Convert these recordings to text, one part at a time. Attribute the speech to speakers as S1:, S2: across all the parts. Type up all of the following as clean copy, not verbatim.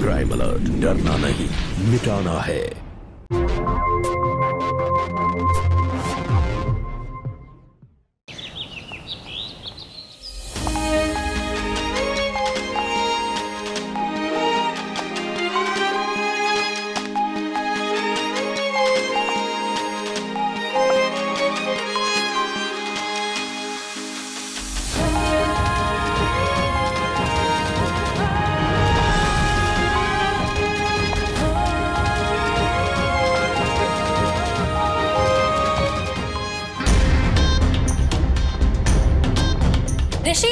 S1: Crime alert, डरना नहीं, मिटाना है।
S2: ऋषि,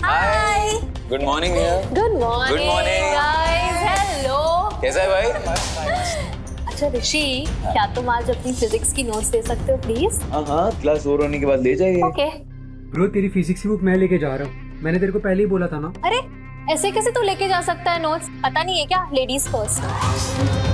S2: हाय।
S3: गुड मॉर्निंग यार।
S2: Good morning.
S3: Good morning
S2: guys, hello.
S3: कैसा है भाई?
S2: अच्छा ऋषि, क्या तुम आज अपनी फिजिक्स की नोट्स दे सकते हो प्लीज?
S3: हाँ, क्लास ओवर होने के बाद ले जाइए।
S2: ओके।
S4: ब्रो, तेरी फिजिक्स की बुक मैं लेके जा रहा हूँ। मैंने तेरे को पहले ही बोला था ना।
S2: अरे ऐसे कैसे तू लेके जा सकता है नोट्स? पता नहीं है क्या, ladies first.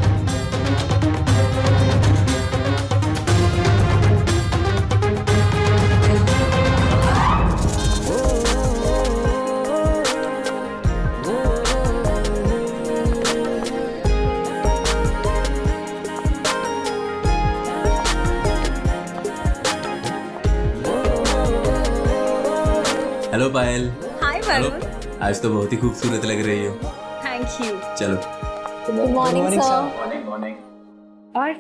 S5: Hello Payal.
S2: Hi Varun.
S5: आज तो बहुत ही खूबसूरत लग रही हो।
S2: Thank you.
S5: चलो।
S2: Good morning sir.
S3: मॉर्निंग।
S6: और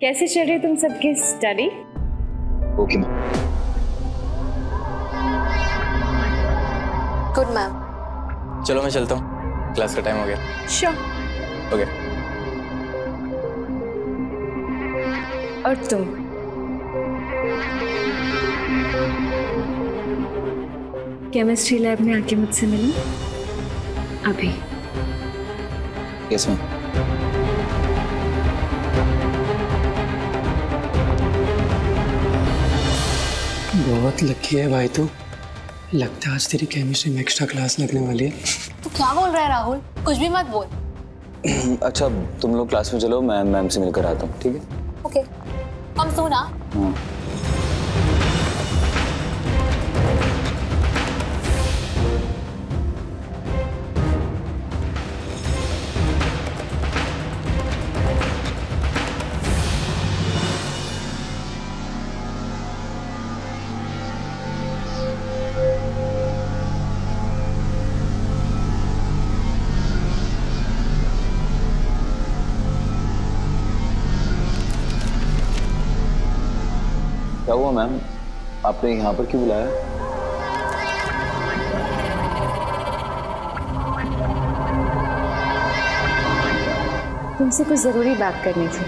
S6: कैसे चल रही तुम सबकी study?
S3: Okay ma'am.
S2: Good ma'am.
S3: चलो मैं चलता हूँ, क्लास का टाइम हो गया।
S6: श्योर।
S3: ओके।
S6: और तुम? केमिस्ट्री लैब में आके मुझसे मिलो अभी।
S3: Yes ma'am.
S4: बहुत लकी है भाई तू। लगता है आज तेरी केमिस्ट्री में एक्स्ट्रा क्लास लगने वाली है।
S2: तू क्या बोल रहा है राहुल? कुछ भी मत बोल।
S3: अच्छा तुम लोग क्लास में चलो, मैं मैम से मिलकर आता हूँ, ठीक है?
S2: ओके। हम सुना।
S3: हाँ। क्या हुआ मैम, आपने यहाँ पर क्यों बुलाया?
S6: तुमसे कुछ जरूरी बात करनी थी।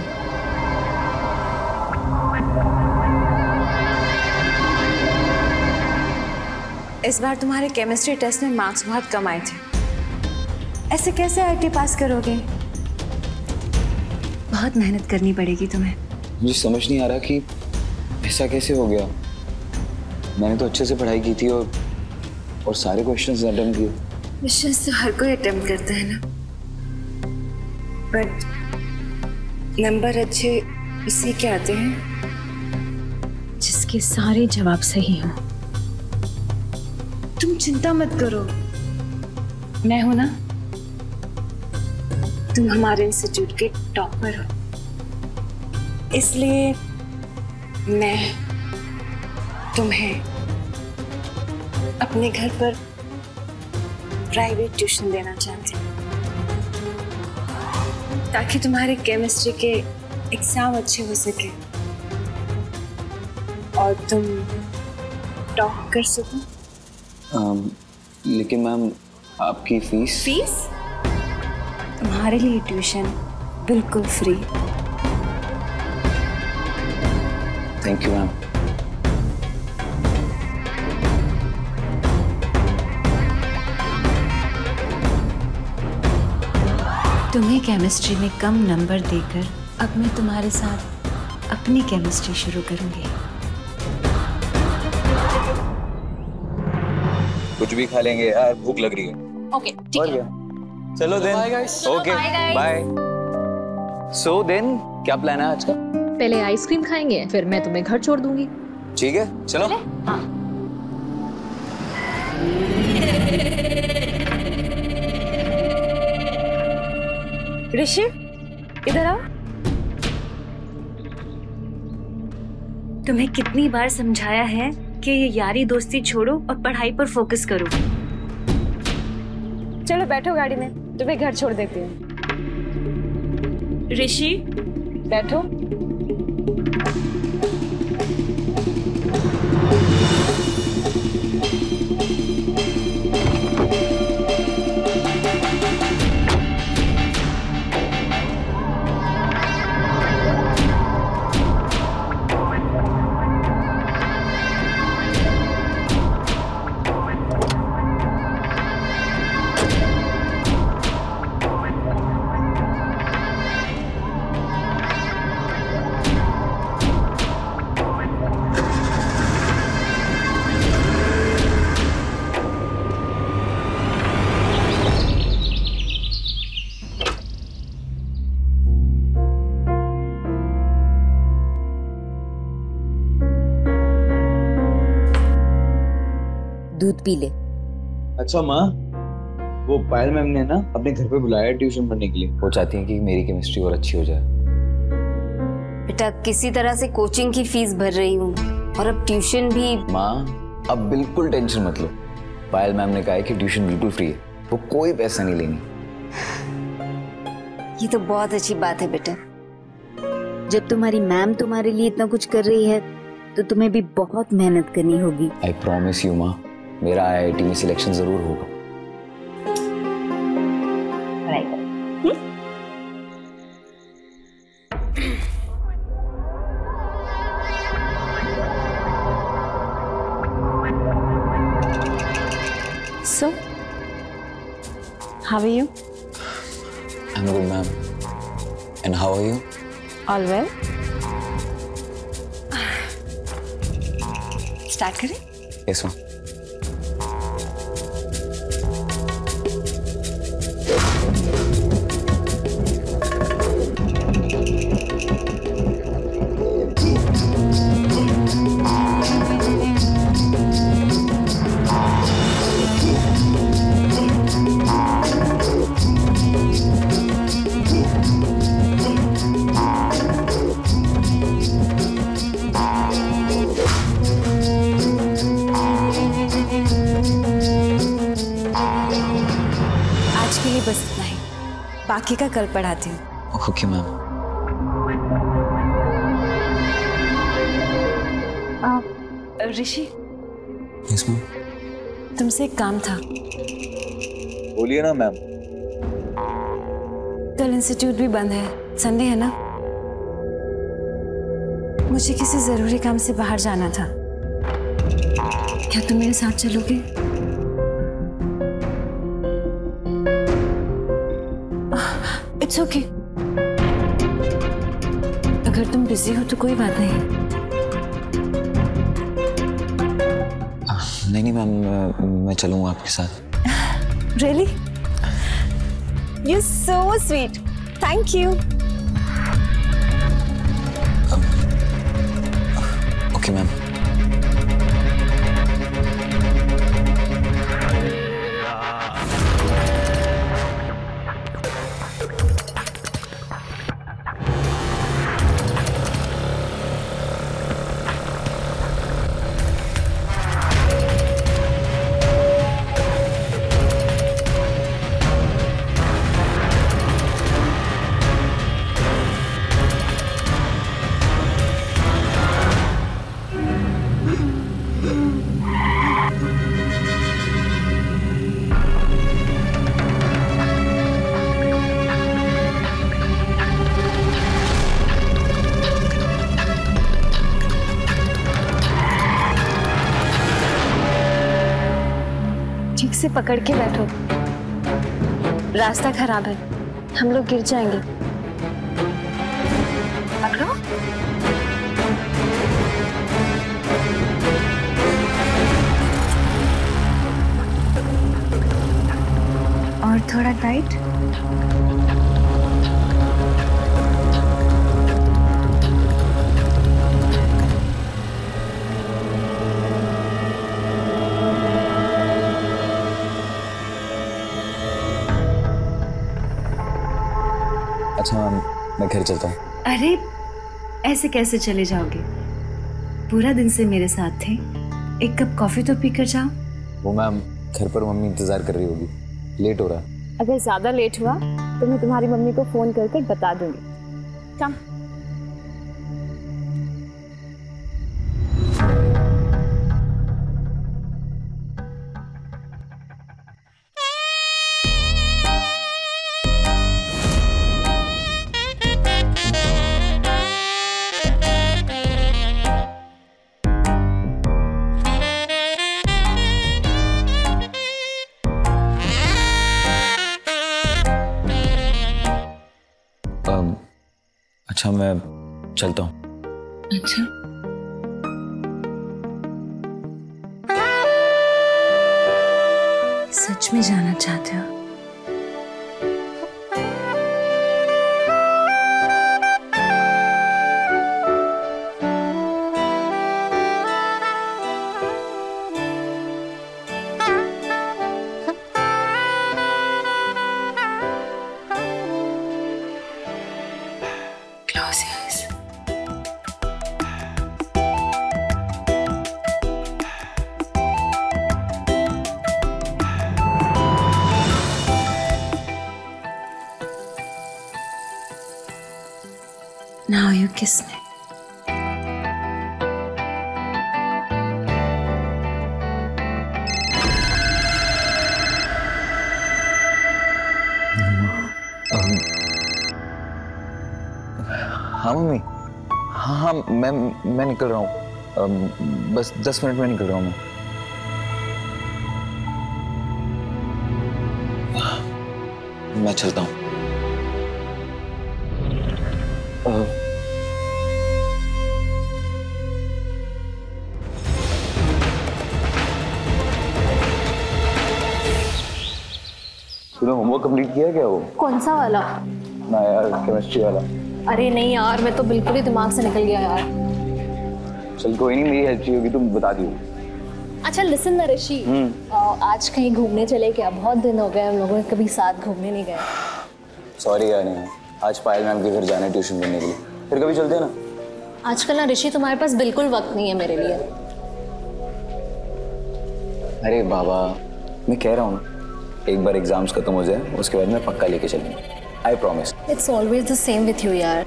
S6: इस बार तुम्हारे केमिस्ट्री टेस्ट में मार्क्स बहुत कम आए थे। ऐसे कैसे आईटी पास करोगे? बहुत मेहनत करनी पड़ेगी तुम्हें।
S3: मुझे समझ नहीं आ रहा कि ऐसा कैसे हो गया। मैंने तो अच्छे से पढ़ाई की थी और सारे क्वेश्चंस अटेम्प्ट किए।
S6: क्वेश्चंस तो हर कोई अटेम्प्ट करता है ना, बट नंबर अच्छे इसी के आते हैं जिसके सारे जवाब सही हों। तुम चिंता मत करो, मैं हूं ना। तुम हमारे इंस्टीट्यूट के टॉपर हो, इसलिए मैं तुम्हें अपने घर पर प्राइवेट ट्यूशन देना चाहती हूँ ताकि तुम्हारे केमिस्ट्री के एग्जाम अच्छे हो सके और तुम टॉप कर सको।
S3: लेकिन मैम आपकी फीस?
S6: फीस तुम्हारे लिए ट्यूशन बिल्कुल फ्री।
S3: Thank you ma'am.
S6: तुम्हें केमिस्ट्री में कम नंबर देकर अब मैं तुम्हारे साथ अपनी केमिस्ट्री शुरू करूंगी।
S3: कुछ भी खा लेंगे यार, भूख लग रही है।
S2: ओके ठीक है।
S3: चलो then. Okay bye. So then क्या प्लान है आज का?
S7: पहले आइसक्रीम खाएंगे, फिर मैं तुम्हें घर छोड़ दूंगी।
S3: ठीक है चलो।
S2: हाँ।
S6: ऋषि इधर आओ। तुम्हें कितनी बार समझाया है कि ये यारी दोस्ती छोड़ो और पढ़ाई पर फोकस करो। चलो बैठो गाड़ी में, तुम्हें घर छोड़ देती हूँ। ऋषि बैठो। दूध पी ले।
S3: अच्छा माँ, वो पायल मैम ने ना अपने घर पे बुलाया ट्यूशन पढ़ने के लिए। वो चाहती हैं कि मेरी केमिस्ट्री और अच्छी हो जाए।
S6: बेटा किसी तरह से कोचिंग की फीस भर रही हूँ और अब ट्यूशन भी।
S3: माँ अब बिल्कुल टेंशन मत लो, पायल मैम ने कहा है कि ट्यूशन बिल्कुल फ्री है, वो कोई पैसा नहीं लेंगी।
S6: ये तो बहुत अच्छी बात है बेटा। जब तुम्हारी मैम तुम्हारे लिए इतना कुछ कर रही है तो तुम्हें भी बहुत मेहनत करनी होगी।
S3: आई प्रॉमिस यू माँ, मेरा IIT में सिलेक्शन जरूर होगा।
S6: पढ़ाई करो। So, how are you?
S3: I'm good, ma'am. And how are you?
S6: All well? Start करें?
S3: Yes, ma'am.
S6: बस इतना ही, बाकी का कल पढ़ाती हूँ।
S3: Okay ma'am.
S6: Rishi.
S3: Yes ma'am.
S6: तुमसे एक काम था।
S3: बोलिए ना मैम।
S6: कल इंस्टीट्यूट भी बंद है, संडे है ना। मुझे किसी जरूरी काम से बाहर जाना था, क्या तुम मेरे साथ चलोगे? इट्स ओके, अगर तुम बिजी हो तो कोई बात नहीं।
S3: नहीं मैम, मैं चलूंगा आपके साथ।
S6: Really? You so sweet, thank you.
S3: Okay ma'am.
S6: ठीक से पकड़ के बैठो, रास्ता खराब है, हम लोग गिर जाएंगे। पकड़ो। और थोड़ा टाइट।
S3: अच्छा मैम, मैं घर चलता हूँ।
S6: अरे ऐसे कैसे चले जाओगे? पूरा दिन से मेरे साथ थे, एक कप कॉफी तो पी कर जाओ।
S3: वो मैम, घर पर मम्मी इंतजार कर रही होगी, लेट हो रहा है।
S7: अगर ज्यादा लेट हुआ तो मैं तुम्हारी मम्मी को फोन करके बता दूंगी। कम।
S3: अच्छा मैं चलता हूँ।
S6: अच्छा, सच में जाना चाहते हो? Close your eyes. Now you kiss me.
S3: हाँ मम्मी, हाँ मैं निकल रहा हूँ, बस 10 मिनट में निकल रहा हूँ मैं चलता हूँ। तूने होमवर्क कंप्लीट किया क्या? वो
S2: कौन सा वाला?
S3: ना यार, केमिस्ट्री वाला।
S2: अरे नहीं यार, मैं तो बिल्कुल ही दिमाग से निकल गया यार।
S3: चल कोई नहीं, मेरी हेल्प चाहिए होगी तुम बता दियो।
S2: अच्छा लिसन ना ऋषि, आज कहीं घूमने चले क्या? बहुत दिन हो गए हम लोगों ने कभी साथ घूमने नहीं गए।
S3: सॉरी यार, नहीं आज पायल मैम के घर जाना है ट्यूशन करने के लिए, फिर कभी चलते हैं ना।
S2: आजकल ना ऋषि तुम्हारे पास बिल्कुल वक्त नहीं है मेरे लिए।
S3: अरे बाबा, मैं कह रहा हूँ ना, एक बार एग्जाम्स खत्म हो जाए उसके बाद मैं पक्का लेके चलूंगा, I promise.
S2: It's always the same with you यार।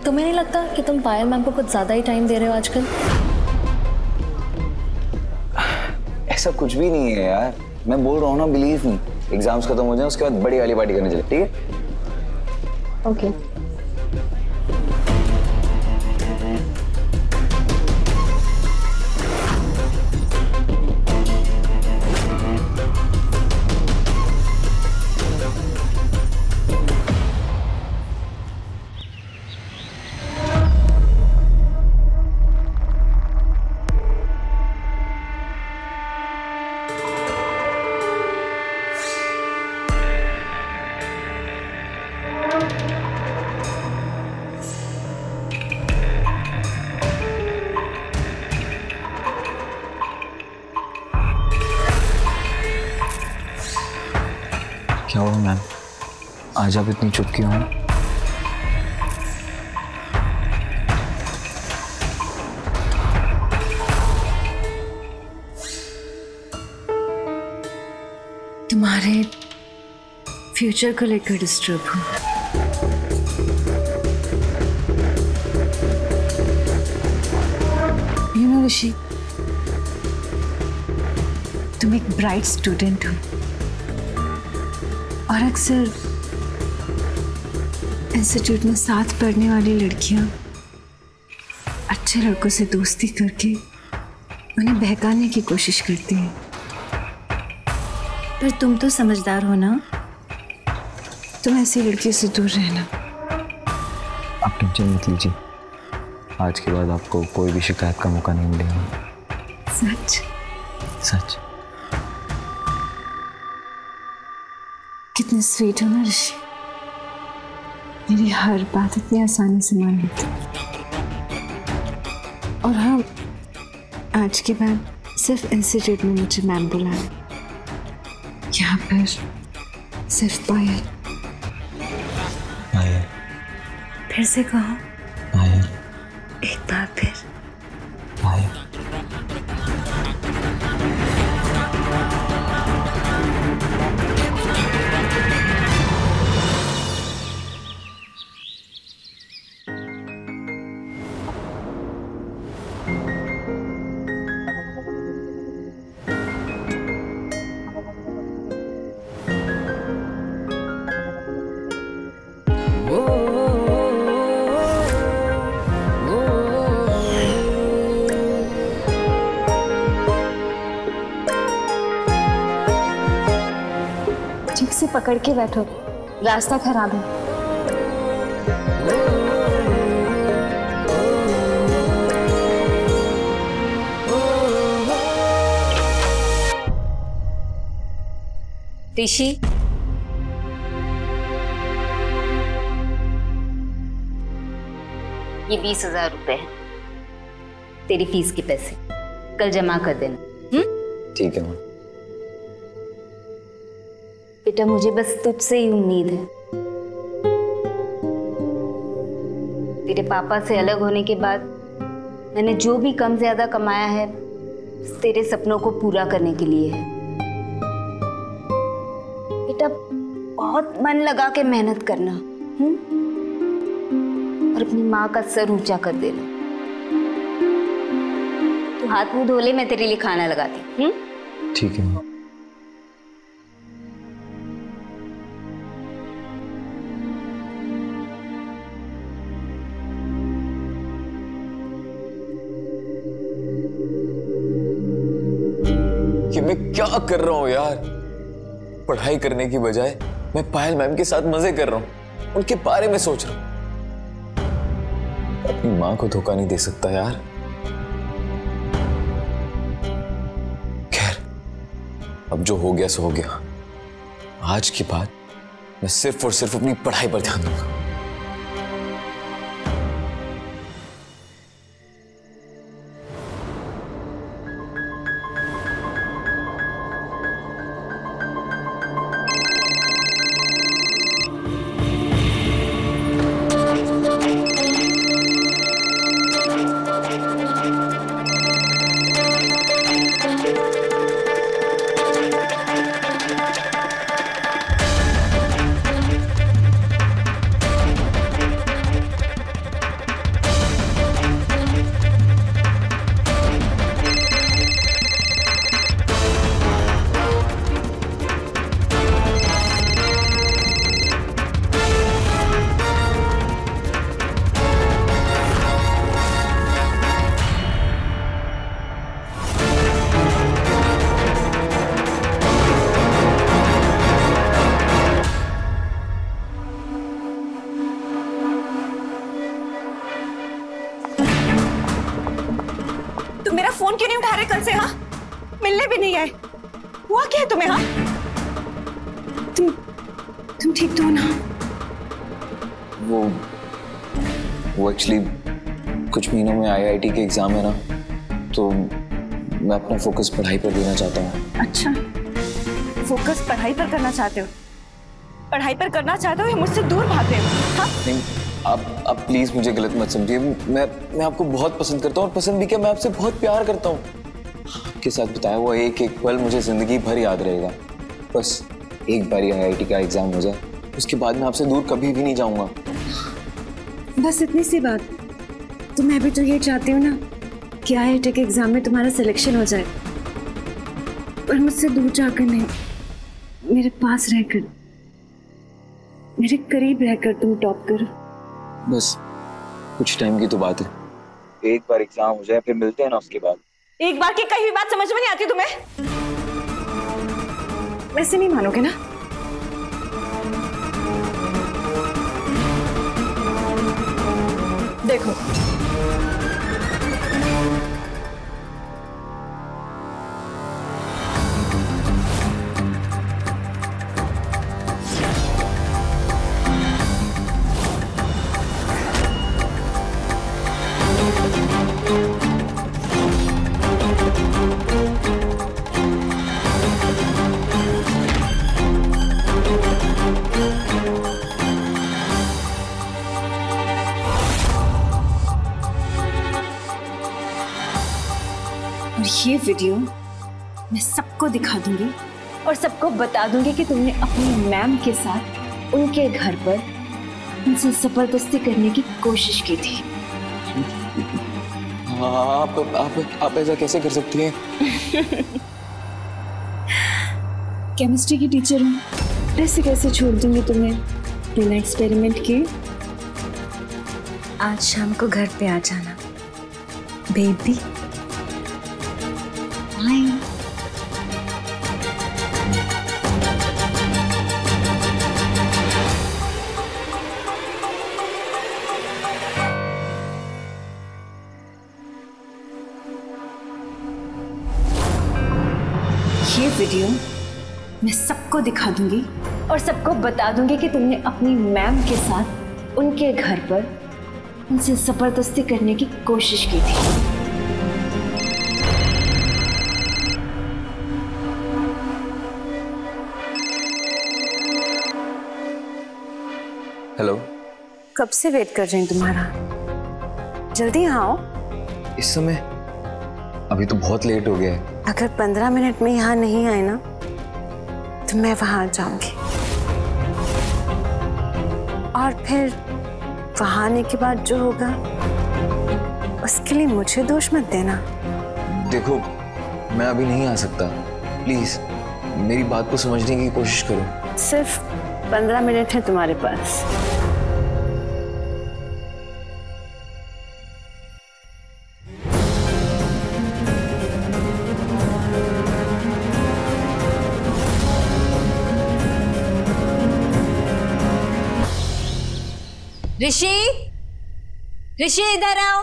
S2: तुम्हें नहीं लगता कि तुम पायल मैम को कुछ ज्यादा ही टाइम दे रहे हो आजकल?
S3: ऐसा कुछ भी नहीं है यार, मैं बोल रहा हूँ ना, बिलीव मी, एग्जाम्स खत्म हो जाए उसके बाद बड़ी वाली पार्टी करने चले, ठीक है?
S2: ओके।
S3: क्या हुआ मैम, आज आप इतनी चुप क्यों हैं?
S6: तुम्हारे फ्यूचर को लेकर डिस्टर्ब हूँ। यू नो ऋषि, तुम एक ब्राइट स्टूडेंट हो और अक्सर इंस्टीट्यूट में साथ पढ़ने वाली लड़कियां अच्छे लड़कों से दोस्ती करके उन्हें बहकाने की कोशिश करती हैं। पर तुम तो समझदार हो ना, तुम ऐसी लड़कियों से दूर रहना।
S3: आप टेंशन मत लीजिए, आज के बाद आपको कोई भी शिकायत का मौका नहीं मिलेगा।
S6: सच?
S3: सच।
S6: कितने स्वीट हो ना ऋषि, मेरी हर बात इतनी आसानी से मान लेते। और हाँ, आज के बाद सिर्फ इंस्टीट्यूट में मुझे मैम बुलाना, यहाँ पर सिर्फ पायल। फिर से कहो।
S3: पायल।
S6: एक बार फिर।
S3: पायल।
S2: ठीक से पकड़ के बैठो, रास्ता खराब है।
S6: ऋषि, ये 20,000 रुपए है, तेरी फीस के पैसे, कल जमा कर देना।
S3: ठीक है माँ।
S6: बेटा मुझे बस तुझसे ही उम्मीद है। तेरे पापा से अलग होने के बाद मैंने जो भी कम ज्यादा कमाया है तेरे सपनों को पूरा करने के लिए है। बेटा बहुत मन लगा के मेहनत करना, और अपनी माँ का सर ऊंचा कर देना। तू हाथ मुंह धो ले, मैं तेरे लिए खाना लगाती।
S3: ठीक है माँ।
S8: कि मैं क्या कर रहा हूँ यार? पढ़ाई करने की बजाय मैं पायल मैम के साथ मजे कर रहा हूँ, उनके बारे में सोच रहा हूँ। अपनी माँ को धोखा नहीं दे सकता यार। खैर, अब जो हो गया सो हो गया। आज के बाद मैं सिर्फ और सिर्फ अपनी पढ़ाई पर ध्यान दूंगा।
S7: मेरा फोन क्यों नहीं उठा रहे कल से? हाँ, मिलने भी नहीं आए। हुआ क्या है तुम्हें? हाँ,
S6: तुम ठीक तो हो ना?
S3: वो एक्चुअली कुछ महीनों में आईआईटी के एग्जाम है ना, तो मैं अपना फोकस पढ़ाई पर देना चाहता हूँ।
S7: अच्छा, फोकस पढ़ाई पर करना चाहते हो? पढ़ाई पर करना चाहते हो या मुझसे दूर भाग रहे हो? हाँ?
S3: नहीं, आप प्लीज मुझे गलत मत समझिए। मैं आपको बहुत पसंद करता हूँ, और पसंद भी क्या, मैं आपसे बहुत प्यार करता हूँ। आपके साथ बिताया हुआ एक एक पल मुझे जिंदगी भर याद रहेगा। बस एक बार आईआईटी का एग्जाम हो जाए, उसके बाद मैं आपसे दूर कभी भी नहीं जाऊंगा।
S6: बस इतनी सी बात। तो मैं भी तो ये चाहती हूँ ना कि आईआईटी के एग्जाम में तुम्हारा सिलेक्शन हो जाए, पर मुझसे दूर जाकर नहीं, मेरे पास रहकर, मेरे करीब रहकर तुम टॉप करो।
S3: बस कुछ टाइम की तो बात है। एक बार एग्जाम हो जाए, फिर मिलते हैं ना उसके बाद।
S7: एक बार की कही हुई बात समझ में नहीं आती तुम्हें? वैसे नहीं मानोगे ना? देखो,
S6: ये वीडियो मैं सबको दिखा दूंगी और सबको बता दूंगी कि तुमने अपनी मैम के साथ उनके घर पर उनसे जबरदस्ती करने की कोशिश की थी।
S3: आप ऐसा कैसे कर सकती हैं?
S6: केमिस्ट्री की टीचर हूँ, ऐसे कैसे छोड़ दूंगी तुम्हें बिना एक्सपेरिमेंट किए। आज शाम को घर पे आ जाना बेबी। बाय। ये वीडियो मैं सबको दिखा दूंगी और सबको बता दूंगी कि तुमने अपनी मैम के साथ उनके घर पर उनसे जबरदस्ती करने की कोशिश की थी।
S3: हेलो।
S6: कब से वेट कर रही हूँ तुम्हारा, जल्दी यहाँ आओ।
S3: इस समय अभी तो बहुत लेट हो गया है।
S6: अगर 15 मिनट में यहाँ नहीं आए ना तो मैं वहां आ जाऊंगी और फिर वहां आने के बाद जो होगा उसके लिए मुझे दोष मत देना।
S3: देखो मैं अभी नहीं आ सकता, प्लीज मेरी बात को समझने की कोशिश करो।
S6: सिर्फ 15 मिनट है तुम्हारे पास।
S9: ऋषि, ऋषि इधर आओ।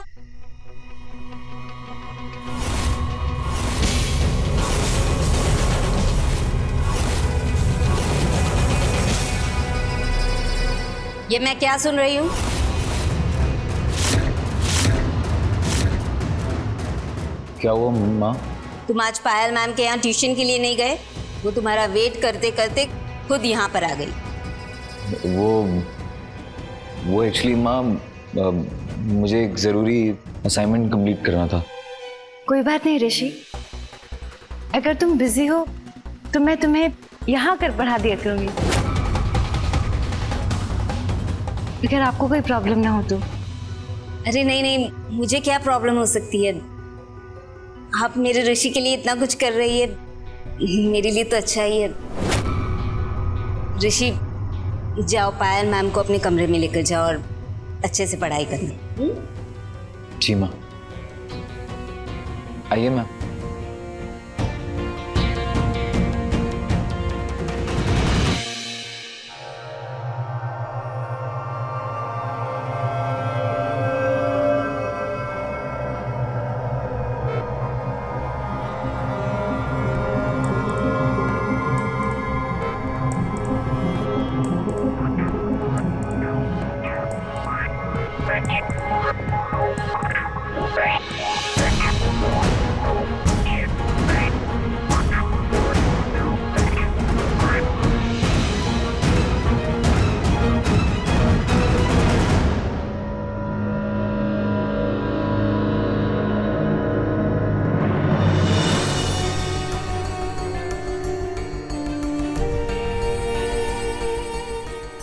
S9: ये मैं क्या सुन रही हूँ?
S3: क्या हुआ माँ?
S9: तुम आज पायल मैम के यहाँ ट्यूशन के लिए नहीं गए? वो तुम्हारा वेट करते करते खुद यहाँ पर आ गई।
S3: वो एक्चुअली माँ मुझे एक ज़रूरी असाइनमेंट कंप्लीट करना था।
S6: कोई बात नहीं ऋषि, अगर तुम बिजी हो तो मैं तुम्हें यहाँ कर पढ़ा दिया करूँगी, अगर आपको कोई प्रॉब्लम ना हो तो।
S9: अरे नहीं नहीं, मुझे क्या प्रॉब्लम हो सकती है? आप मेरे ऋषि के लिए इतना कुछ कर रही है, मेरे लिए तो अच्छा ही है। ऋषि जाओ, पायल मैम को अपने कमरे में लेकर जाओ और अच्छे से पढ़ाई करना।
S3: जी माँ। आइए मैम।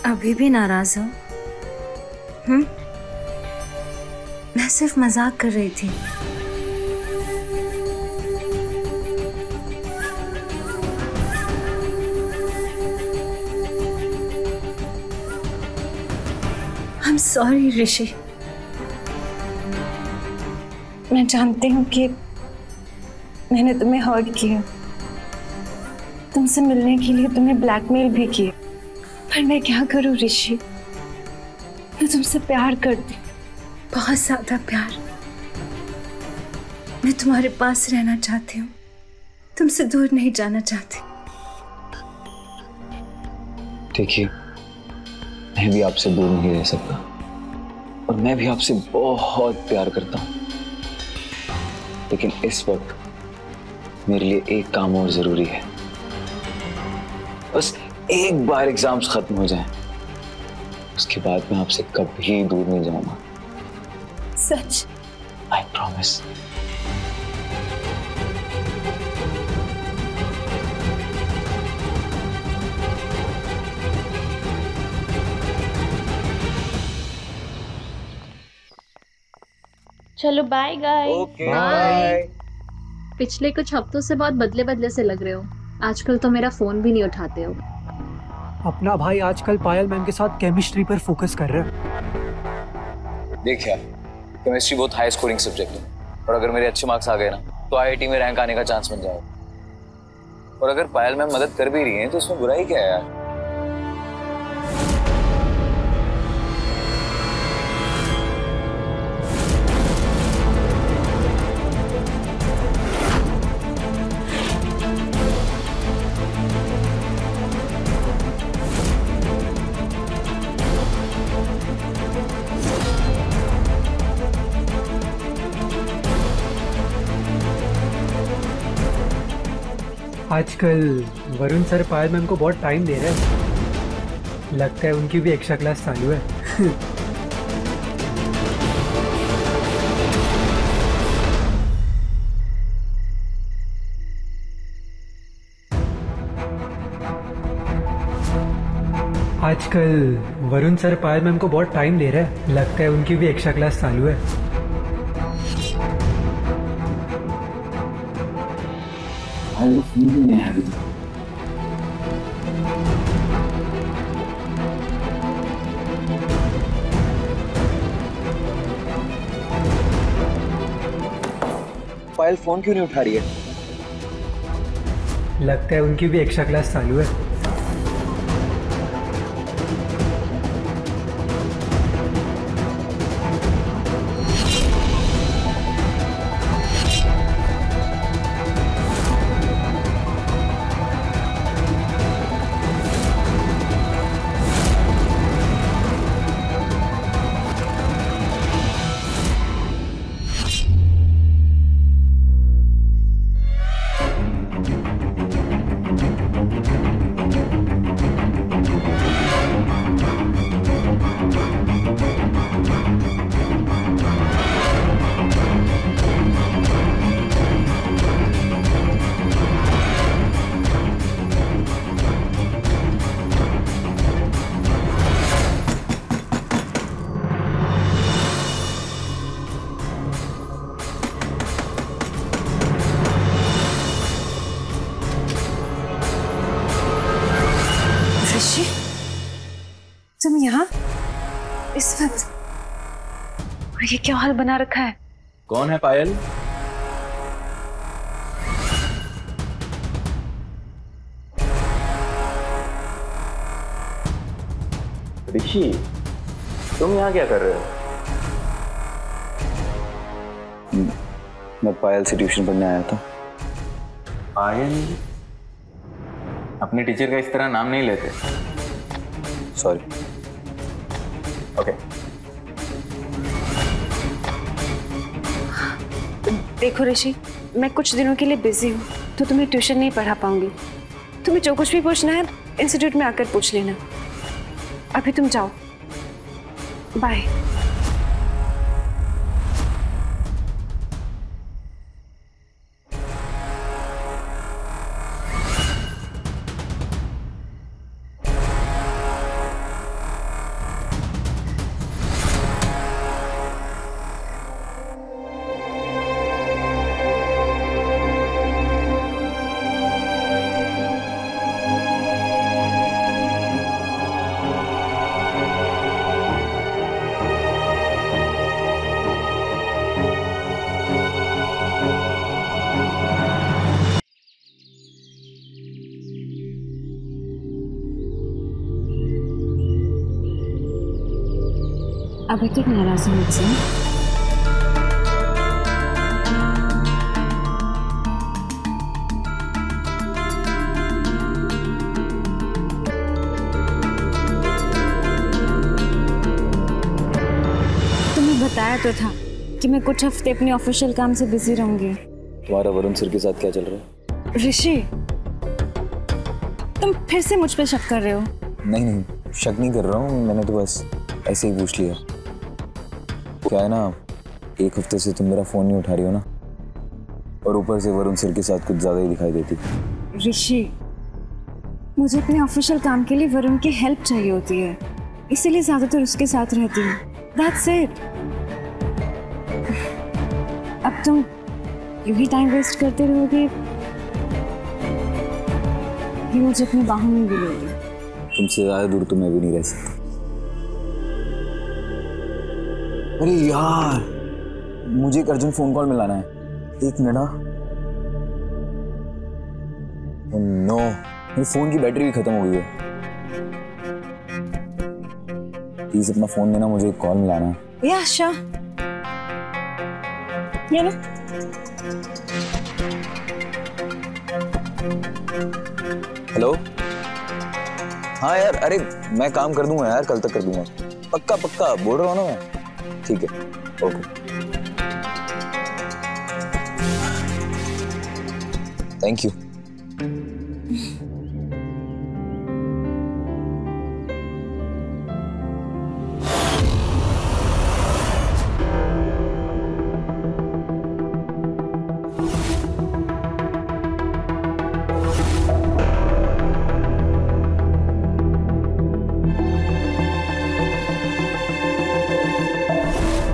S6: अभी भी नाराज हो? मैं सिर्फ मजाक कर रही थी। I'm sorry ऋषि, मैं जानती हूँ कि मैंने तुम्हें हर्ट किया, तुमसे मिलने के लिए तुम्हें ब्लैकमेल भी किया, पर मैं क्या करूँ ऋषि, मैं तुमसे प्यार करती हूँ, बहुत ज्यादा प्यार। मैं तुम्हारे पास रहना चाहती हूँ, तुमसे दूर नहीं जाना चाहती।
S3: देखिए, मैं भी आपसे दूर नहीं रह सकता और मैं भी आपसे बहुत प्यार करता हूँ, लेकिन इस वक्त मेरे लिए एक काम और जरूरी है। बस एक बार एग्जाम्स खत्म हो जाएं, उसके बाद मैं आपसे कभी दूर नहीं जाऊंगा।
S6: सच?
S3: I promise.
S10: चलो बाय गाइस।
S3: Okay bye.
S2: पिछले कुछ हफ्तों से बहुत बदले बदले से लग रहे हो। आजकल तो मेरा फोन भी नहीं उठाते हो।
S4: अपना भाई आजकल पायल मैम के साथ केमिस्ट्री पर फोकस कर रहा है।
S3: देख यार, केमिस्ट्री बहुत हाई स्कोरिंग सब्जेक्ट है और अगर मेरे अच्छे मार्क्स आ गए ना तो आईआईटी में रैंक आने का चांस बन जाएगा। और अगर पायल मैम मदद कर भी रही है तो उसमें बुराई क्या है यार।
S4: आजकल वरुण सर पायल मैम को बहुत टाइम दे रहे हैं। लगता है उनकी भी एक्स्ट्रा क्लास चालू है। आजकल वरुण सर पायल मैम को बहुत टाइम दे रहे हैं। लगता है उनकी भी एक्स्ट्रा क्लास चालू है।
S3: पायल फोन क्यों नहीं उठा रही है?
S4: लगता है उनकी भी एक्स्ट्रा क्लास चालू है।
S6: तुम यहाँ इस वक्त? और ये क्या हाल बना रखा है?
S5: कौन है पायल?
S1: ऋषि, तुम यहाँ क्या कर रहे हो?
S3: मैं पायल से ट्यूशन पढ़ने आया था।
S5: पायल? अपने टीचर का इस तरह नाम नहीं लेते।
S3: सॉरी।
S5: ओके।
S6: देखो ऋषि, मैं कुछ दिनों के लिए बिजी हूँ तो तुम्हें ट्यूशन नहीं पढ़ा पाऊंगी। तुम्हें जो कुछ भी पूछना है इंस्टीट्यूट में आकर पूछ लेना। अभी तुम जाओ, बाय। अभी तक नाराज हूँ मुझसे? तुम्हें बताया तो था कि मैं कुछ हफ्ते अपने ऑफिशियल काम से बिजी रहूंगी।
S3: तुम्हारा वरुण सर के साथ क्या चल रहा है?
S6: ऋषि, तुम फिर से मुझ पे शक कर रहे हो?
S3: नहीं, शक नहीं कर रहा हूँ, मैंने तो बस ऐसे ही पूछ लिया। क्या है ना, एक हफ्ते से तुम मेरा फोन नहीं उठा रही हो ना, और ऊपर से वरुण सर के साथ कुछ ज्यादा ही दिखाई देती।
S6: ऋषि, मुझे अपने ऑफिशियल काम के लिए वरुण की हेल्प चाहिए होती है, इसीलिए ज्यादातर उसके साथ रहती हूँ। That's it. अब तुम यूं ही टाइम वेस्ट करते रहोगे कि मुझे अपनी बाहों में भी लोगे?
S3: तुमसे ज्यादा दूर तो मैं भी नहीं रह सकता। अरे यार, मुझे एक अर्जेंट फोन कॉल मिलाना है, 1 मिनट। नो, मेरे फोन की बैटरी भी खत्म हो गई है। प्लीज अपना फोन देना, मुझे एक कॉल मिलाना है।
S6: या आशा, ये लो।
S3: हेलो। हाँ यार, अरे मैं काम कर दूंगा यार, कल तक कर दूंगा, पक्का पक्का बोल रहा हूँ ना मैं। ठीक है, ओके, थैंक यू।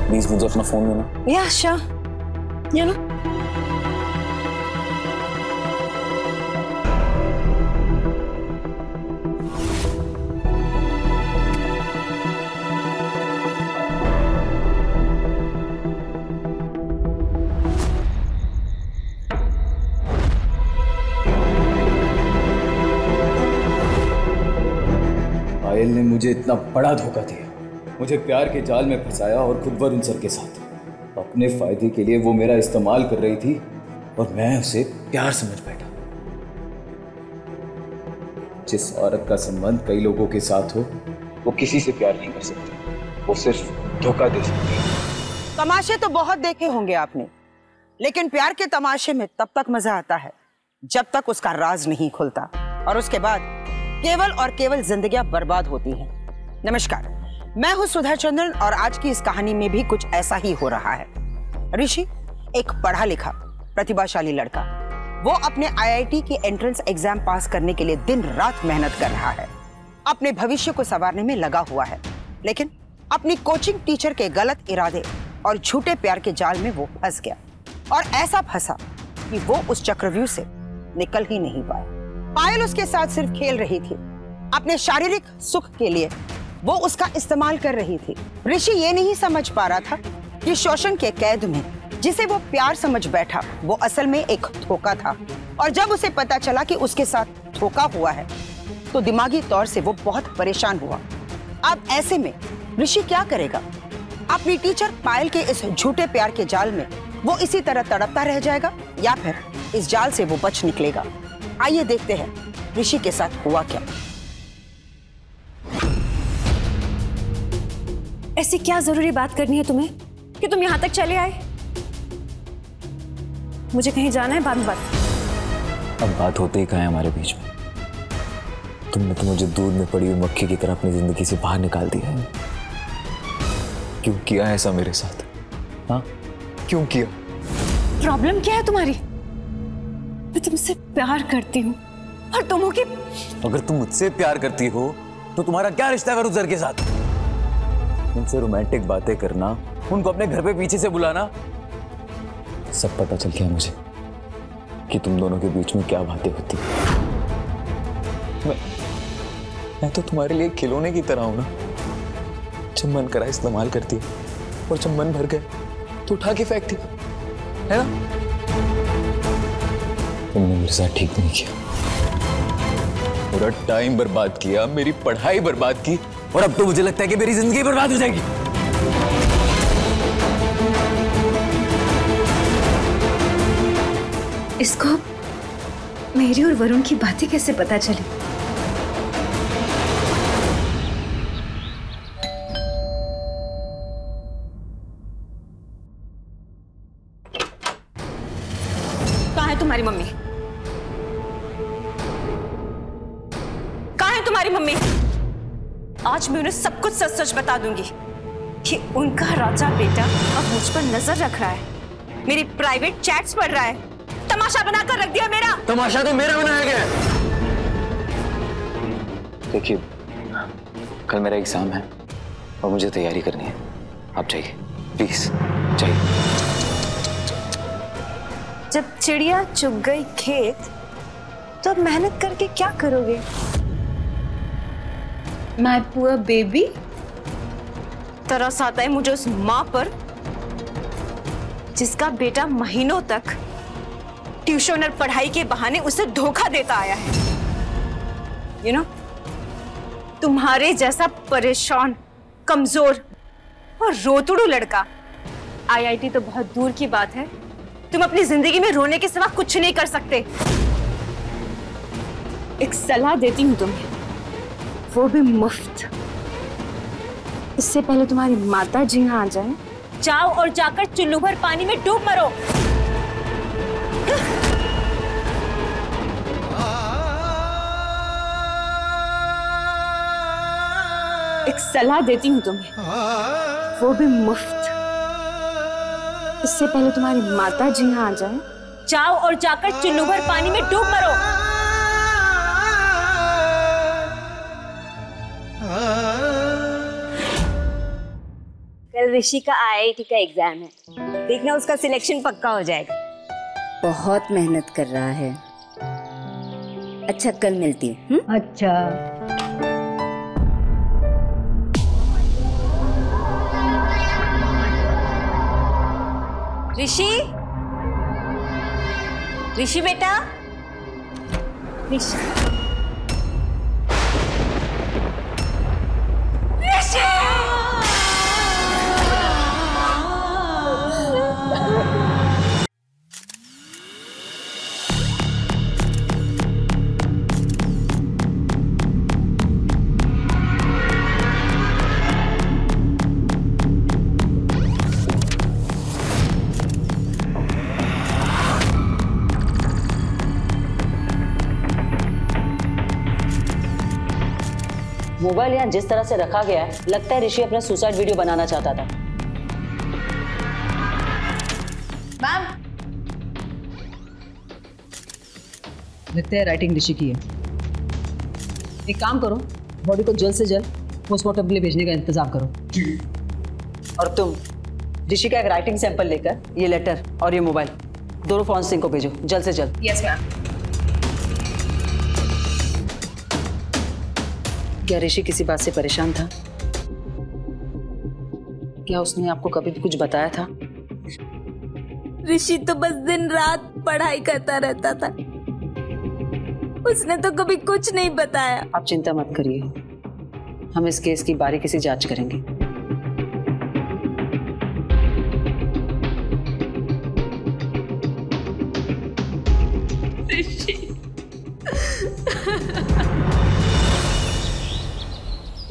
S3: प्लीज मुझे अपना फोन देना।
S6: या आशा, ये लो।
S8: पायल ने मुझे इतना बड़ा धोखा दिया, मुझे प्यार के जाल में फंसाया और खुद वरुण सर के साथ अपने फायदे के लिए वो मेरा इस्तेमाल कर रही थी और मैं उसे प्यार समझ बैठा। जिस औरत का संबंध कई लोगों के साथ हो वो किसी से प्यार नहीं कर सकती, वो सिर्फ धोखा दे सकती है।
S10: तमाशे तो बहुत देखे होंगे आपने, लेकिन प्यार के तमाशे में तब तक मजा आता है जब तक उसका राज नहीं खुलता, और उसके बाद केवल और केवल जिंदगियां बर्बाद होती हैं। नमस्कार, मैं हूं सुधा चंद्रन और आज की इस कहानी में भी कुछ ऐसा ही हो रहा है। ऋषि एक पढ़ा लिखा प्रतिभाशाली लड़का, वो अपने IIT की एंट्रेंस एग्जाम पास करने के लिए दिन रात मेहनत कर रहा है, अपने भविष्य को संवारने में लगा हुआ है, लेकिन अपनी कोचिंग टीचर के गलत इरादे और झूठे प्यार के जाल में वो फंस गया, और ऐसा फंसा कि वो उस चक्रव्यूह से निकल ही नहीं पाया। पायल उसके साथ सिर्फ खेल रही थी, अपने शारीरिक सुख के लिए वो उसका इस्तेमाल कर रही थी। ऋषि ये नहीं समझ पा रहा था कि शोषण के कैद में जिसे वो प्यार समझ बैठा वो असल में एक धोखा था, और जब उसे पता चला कि उसके साथ धोखा हुआ है तो दिमागी तौर से वो बहुत परेशान हुआ। अब ऐसे में ऋषि क्या करेगा? अपनी टीचर पायल के इस झूठे प्यार के जाल में वो इसी तरह तड़पता रह जाएगा, या फिर इस जाल से वो बच निकलेगा? आइए देखते हैं ऋषि के साथ हुआ क्या।
S6: ऐसी क्या जरूरी बात करनी है तुम्हें कि तुम यहाँ तक चले आए? मुझे कहीं जाना है, बाद में बात।
S3: अब बात होते ही कहाँ है हमारे बीच में? तुमने तो मुझे दूध में पड़ी हुई मक्खी की तरह अपनी जिंदगी से बाहर निकाल दिया है। क्यों किया है ऐसा मेरे साथ? हाँ, क्यों किया?
S6: प्रॉब्लम क्या है तुम्हारी? मैं तुमसे प्यार करती हूँ और तुम हो कि...
S3: अगर तुम मुझसे प्यार करती हो तो तुम्हारा क्या रिश्ता है वरुण सर के साथ? उनसे रोमांटिक बातें करना, उनको अपने घर पे पीछे से बुलाना, सब पता चल गया मुझे कि तुम दोनों के बीच में क्या बातें होती। मैं तो तुम्हारे लिए खिलौने की तरह हूं ना, जब मन करा इस्तेमाल करती और जब मन भर गए तो उठा के फेंकती, है ना? तुमने मेरे साथ ठीक नहीं किया, पूरा टाइम बर्बाद किया, मेरी पढ़ाई बर्बाद की, और अब तो मुझे लगता है कि मेरी जिंदगी बर्बाद हो जाएगी।
S6: इसको मेरी और वरुण की बातें कैसे पता चली?
S7: कहाँ है तुम्हारी मम्मी? कहाँ है तुम्हारी मम्मी? आज मैं उन्हें सब कुछ सच सच बता दूंगी कि उनका राजा बेटा अब मुझ पर नजर रख रहा है, मेरी प्राइवेट चैट्स पढ़ रहा है, तमाशा बनाकर रख दिया मेरा।
S3: तमाशा तो मेरा बनाया गया है। देखिए, कल मेरा एग्जाम है और मुझे तैयारी करनी है, आप जाइए प्लीज, जाइए।
S7: जब चिड़िया चुग गई खेत तो अब मेहनत करके क्या करोगे? My poor baby. तरस आता है मुझे उस माँ पर जिसका बेटा महीनों तक ट्यूशन और पढ़ाई के बहाने उसे धोखा देता आया है। यू नो, तुम्हारे जैसा परेशान, कमजोर और रोतड़ू लड़का आईआईटी तो बहुत दूर की बात है, तुम अपनी जिंदगी में रोने के सिवा कुछ नहीं कर सकते। एक सलाह देती हूँ तुम्हें, वो भी मुफ्त। इससे पहले तुम्हारी माता जी यहाँ आ जाए, जाओ और जाकर चुल्लू भर पानी में डूब मरो। एक सलाह देती हूँ तुम्हें, वो भी मुफ्त। इससे पहले तुम्हारी माता जी यहाँ आ जाए, जाओ और जाकर चुल्लू भर पानी में डूब मरो।
S9: कल ऋषि का आईआईटी का एग्जाम है, देखना उसका सिलेक्शन पक्का हो जाएगा। बहुत मेहनत कर रहा है। अच्छा, कल मिलती है।
S6: अच्छा,
S9: ऋषि, ऋषि बेटा, ऋषि, ऋषि।
S11: मोबाइल यहाँ जिस तरह से रखा गया है, लगता है ऋषि अपना सुसाइड वीडियो बनाना चाहता था।
S7: मैम,
S11: लगता है राइटिंग ऋषि की है। एक काम करो, बॉडी को जल्द से जल्द पोस्टमार्टम के लिए भेजने का इंतजाम करो। और तुम ऋषि का एक राइटिंग सैंपल लेकर ये लेटर और ये मोबाइल दोनों फॉरेंसिक को भेजो जल्द से जल्द।
S7: Yes ma'am.
S11: क्या ऋषि किसी बात से परेशान था? क्या उसने आपको कभी भी कुछ बताया था?
S9: ऋषि तो बस दिन रात पढ़ाई करता रहता था, उसने तो कभी कुछ नहीं बताया।
S11: आप चिंता मत करिए, हम इस केस की बारीकी से जांच करेंगे।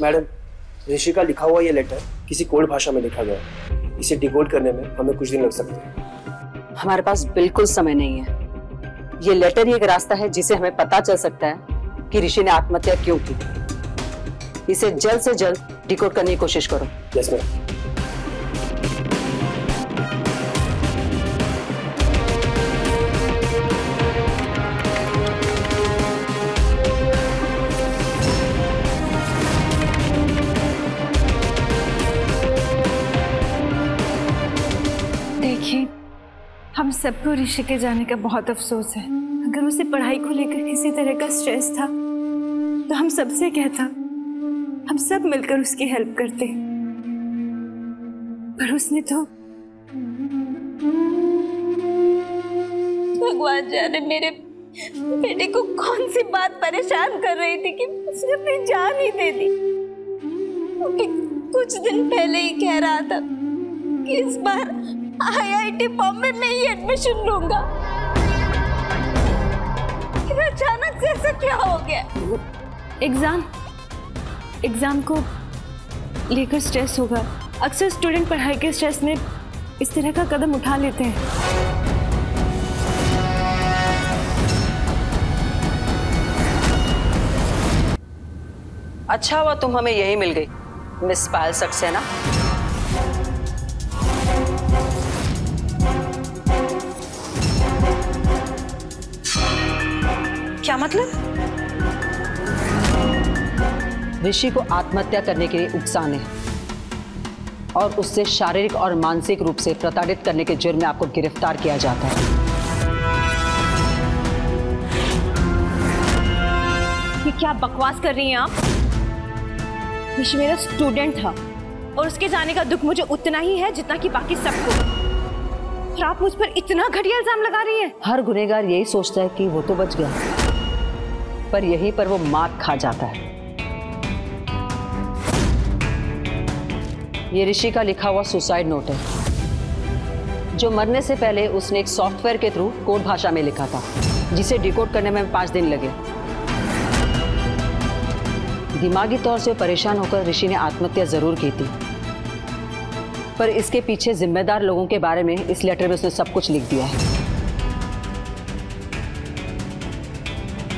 S12: मैडम, ऋषि का लिखा हुआ ये लेटर किसी कोड भाषा में लिखा गया है। इसे डिकोड करने में हमें कुछ दिन लग सकते हैं।
S11: हमारे पास बिल्कुल समय नहीं है। ये लेटर ही एक रास्ता है जिसे हमें पता चल सकता है कि ऋषि ने आत्महत्या क्यों की। इसे जल्द से जल्द डिकोड करने की कोशिश करो।
S12: Yes ma'am.
S7: देखिए, हम सबको ऋषि के जाने का बहुत अफसोस है। अगर उसे पढ़ाई को लेकर किसी तरह का स्ट्रेस था तो हम सबसे कहता, हम सब मिलकर उसकी हेल्प करते, पर उसने तो।
S9: भगवान जाने मेरे बेटे को कौन सी बात परेशान कर रही थी कि उसने अपनी जान ही दे दी। कुछ दिन पहले ही कह रहा था कि इस बार आईआईटी बॉम्बे में ही एडमिशन लूंगा। अचानक से ऐसा क्या हो गया?
S7: एग्जाम को लेकर स्ट्रेस होगा। अक्सर स्टूडेंट पढ़ाई के स्ट्रेस में इस तरह का कदम उठा लेते हैं।
S11: अच्छा हुआ तुम हमें यही मिल गई, मिस पायल सक्सेना।
S10: क्या मतलब?
S11: ऋषि को आत्महत्या करने के लिए उकसाने और उससे शारीरिक और मानसिक रूप से प्रताड़ित करने के जुर्म में आपको गिरफ्तार किया जाता है।
S7: क्या बकवास कर रही हैं आप? ऋषि मेरा स्टूडेंट था और उसके जाने का दुख मुझे उतना ही है जितना कि बाकी सबको। और आप मुझ पर इतना घटिया इल्जाम लगा रही हैं।
S11: हर गुनहगार यही सोचता है कि वो तो बच गया, पर यहीं पर वो मार खा जाता है। ये ऋषि का लिखा हुआ सुसाइड नोट है, जो मरने से पहले उसने एक सॉफ्टवेयर के थ्रू कोड भाषा में लिखा था, जिसे डिकोड करने में 5 दिन लगे। दिमागी तौर से परेशान होकर ऋषि ने आत्महत्या जरूर की थी, पर इसके पीछे जिम्मेदार लोगों के बारे में इस लेटर में उसने सब कुछ लिख दिया है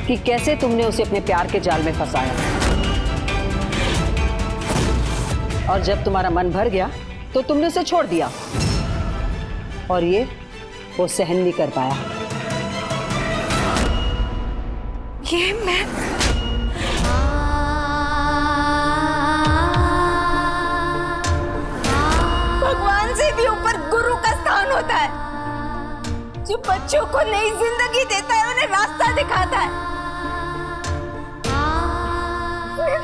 S11: कि कैसे तुमने उसे अपने प्यार के जाल में फंसाया, और जब तुम्हारा मन भर गया तो तुमने उसे छोड़ दिया, और ये वो सहन नहीं कर पाया।
S7: ये मैं भगवान से भी ऊपर गुरु का स्थान होता है, जो बच्चों को नई जिंदगी देता है, उन्हें रास्ता दिखाता है।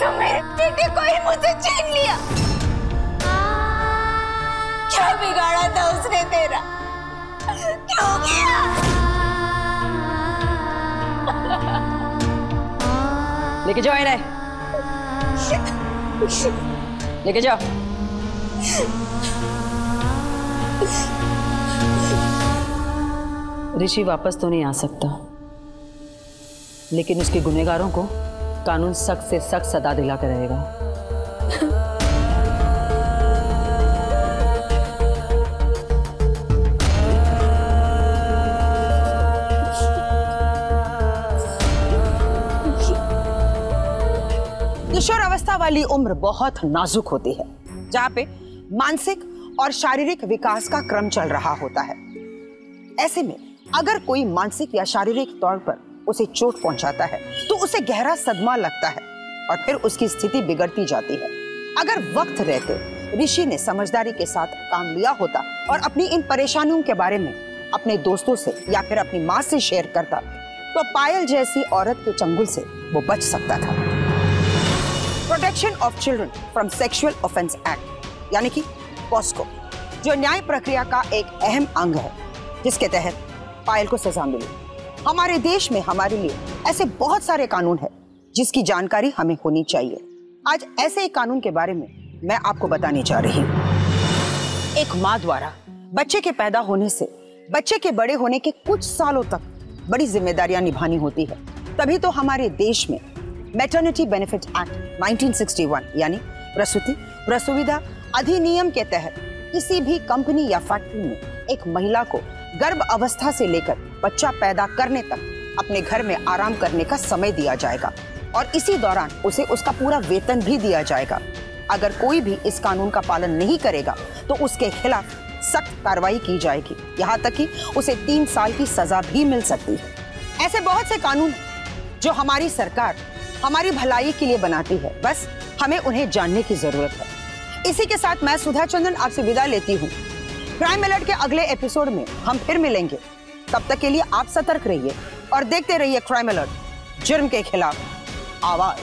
S7: तो मेरे बेटे को ही मुझे छीन लिया। क्या बिगाड़ा था उसने तेरा? क्यों किया?
S11: लेके जाओ इन्हें, लेके जाओ। ऋषि वापस तो नहीं आ सकता, लेकिन उसके गुनहगारों को कानून सख्त से सख्त सजा दिलाकर रहेगा।
S10: किशोर अवस्था वाली उम्र बहुत नाजुक होती है, जहाँ पे मानसिक और शारीरिक विकास का क्रम चल रहा होता है। ऐसे में अगर कोई मानसिक या शारीरिक तौर पर उसे चोट पहुंचाता है तो उसे गहरा सदमा लगता है और फिर उसकी स्थिति बिगड़ती जाती है। अगर वक्त रहते ऋषि ने समझदारी के साथ काम लिया होता और अपनी इन परेशानियों के बारे में अपने दोस्तों से या फिर अपनी माँ से शेयर करता, तो पायल जैसी औरत के चंगुल से वो बच सकता था। Protection of children from sexual offence act यानी कि पॉस्को, जो न्याय प्रक्रिया का एक अहम अंग है, जिसके तहत पायल को सजा मिली। हमारे देश में हमारे लिए ऐसे बहुत सारे कानून हैं जिसकी जानकारी हमें होनी चाहिए। आज ऐसे एक कानून के बारे में मैं आपको बताने जा रही हूँ। एक माँ द्वारा बच्चे के पैदा होने से बच्चे के बड़े होने के कुछ सालों तक बड़ी जिम्मेदारियां निभानी होती है। तभी तो हमारे देश में मैटरनिटी बेनिफिट एक्ट 1961 यानी प्रसूति प्रसुविधा अधिनियम के तहत किसी भी कंपनी या फैक्ट्री में एक महिला को गर्भ अवस्था से लेकर बच्चा पैदा करने तक अपने घर में आराम करने का समय दिया जाएगा और इसी दौरान उसे उसका पूरा वेतन भी दिया जाएगा। अगर कोई भी इस कानून का पालन नहीं करेगा तो उसके खिलाफ सख्त कार्रवाई की जाएगी, यहाँ तक कि उसे 3 साल की सजा भी मिल सकती है। ऐसे बहुत से कानून जो हमारी सरकार हमारी भलाई के लिए बनाती है, बस हमें उन्हें जानने की जरूरत है। इसी के साथ मैं सुधा चंदन आपसे विदा लेती हूँ। क्राइम अलर्ट के अगले एपिसोड में हम फिर मिलेंगे। तब तक के लिए आप सतर्क रहिए और देखते रहिए क्राइम अलर्ट, जुर्म के खिलाफ आवाज।